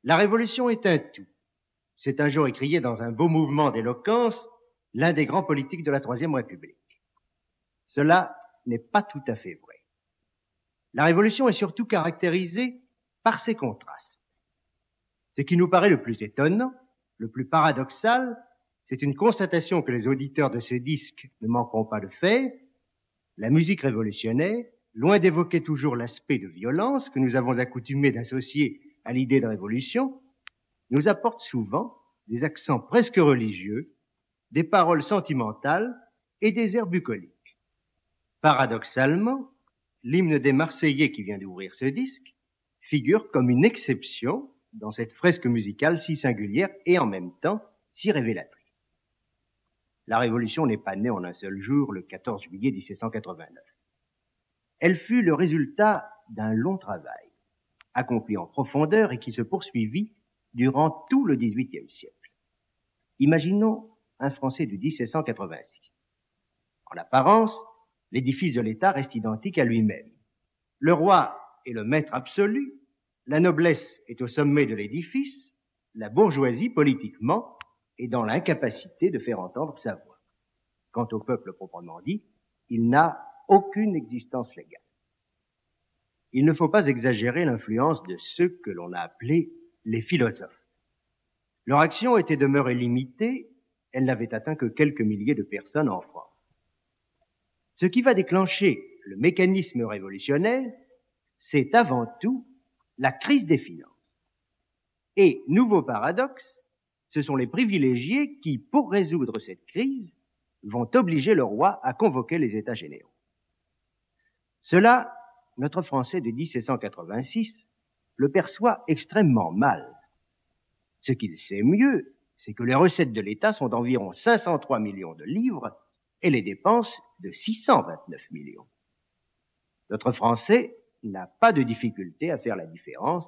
La Révolution est un tout. C'est un jour écrié dans un beau mouvement d'éloquence l'un des grands politiques de la Troisième République. Cela n'est pas tout à fait vrai. La Révolution est surtout caractérisée par ses contrastes. Ce qui nous paraît le plus étonnant, le plus paradoxal, c'est une constatation que les auditeurs de ce disque ne manqueront pas de faire. La musique révolutionnaire, loin d'évoquer toujours l'aspect de violence que nous avons accoutumé d'associer à l'idée de révolution, nous apporte souvent des accents presque religieux, des paroles sentimentales et des airs bucoliques. Paradoxalement, l'hymne des Marseillais qui vient d'ouvrir ce disque figure comme une exception dans cette fresque musicale si singulière et en même temps si révélatrice. La Révolution n'est pas née en un seul jour, le 14 juillet 1789. Elle fut le résultat d'un long travail, accompli en profondeur et qui se poursuivit durant tout le XVIIIe siècle. Imaginons un Français de 1786. En apparence, l'édifice de l'État reste identique à lui-même. Le roi est le maître absolu, la noblesse est au sommet de l'édifice, la bourgeoisie, politiquement, est dans l'incapacité de faire entendre sa voix. Quant au peuple proprement dit, il n'a aucune existence légale. Il ne faut pas exagérer l'influence de ceux que l'on a appelés les philosophes. Leur action était demeurée limitée, elle n'avait atteint que quelques milliers de personnes en France. Ce qui va déclencher le mécanisme révolutionnaire, c'est avant tout la crise des finances. Et, nouveau paradoxe, ce sont les privilégiés qui, pour résoudre cette crise, vont obliger le roi à convoquer les États généraux. Cela, notre Français de 1786 le perçoit extrêmement mal. Ce qu'il sait mieux, c'est que les recettes de l'État sont d'environ 503 millions de livres et les dépenses de 629 millions. Notre Français n'a pas de difficulté à faire la différence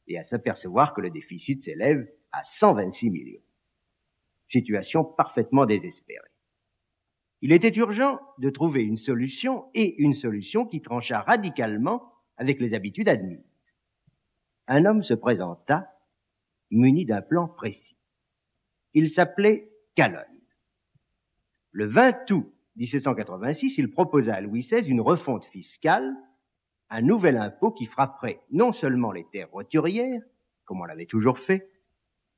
et à s'apercevoir que le déficit s'élève à 126 millions. Situation parfaitement désespérée. Il était urgent de trouver une solution qui tranchât radicalement avec les habitudes admises. Un homme se présenta, muni d'un plan précis. Il s'appelait Calonne. Le 20 août 1786, il proposa à Louis XVI une refonte fiscale, un nouvel impôt qui frapperait non seulement les terres roturières, comme on l'avait toujours fait,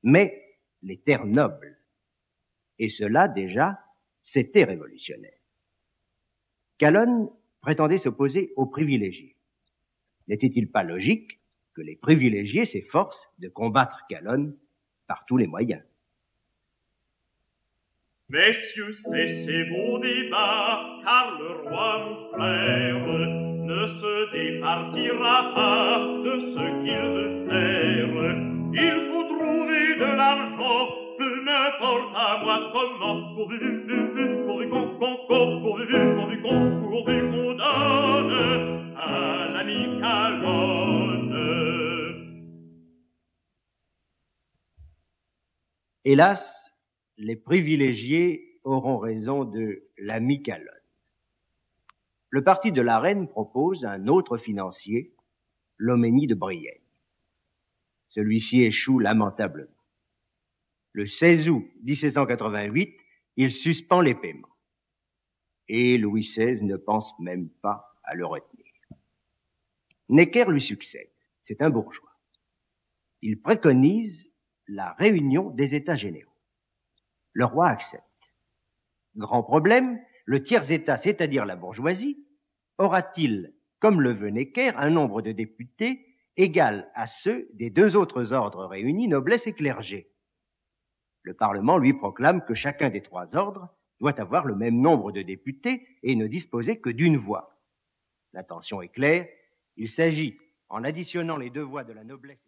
mais les terres nobles. Et cela, déjà, c'était révolutionnaire. Calonne prétendait s'opposer aux privilégiés. N'était-il pas logique que les privilégiés s'efforcent de combattre Calonne par tous les moyens? Messieurs, cessez vos débats, car le roi, mon frère, ne se départira pas de ce qu'il veut faire. Il faut trouver de l'argent, peu m'importe à moi comment, pourvu qu'on donne à l'ami Calonne. Hélas, les privilégiés auront raison de l'ami Calonne. Le parti de la Reine propose un autre financier, Loménie de Brienne. Celui-ci échoue lamentablement. Le 16 août 1788, il suspend les paiements. Et Louis XVI ne pense même pas à le retenir. Necker lui succède. C'est un bourgeois. Il préconise la réunion des États généraux. Le roi accepte. Grand problème, le tiers-État, c'est-à-dire la bourgeoisie, aura-t-il, comme le veut Necker, un nombre de députés égal à ceux des deux autres ordres réunis, noblesse et clergé? Le Parlement lui proclame que chacun des trois ordres doit avoir le même nombre de députés et ne disposer que d'une voix. L'intention est claire, il s'agit, en additionnant les deux voix de la noblesse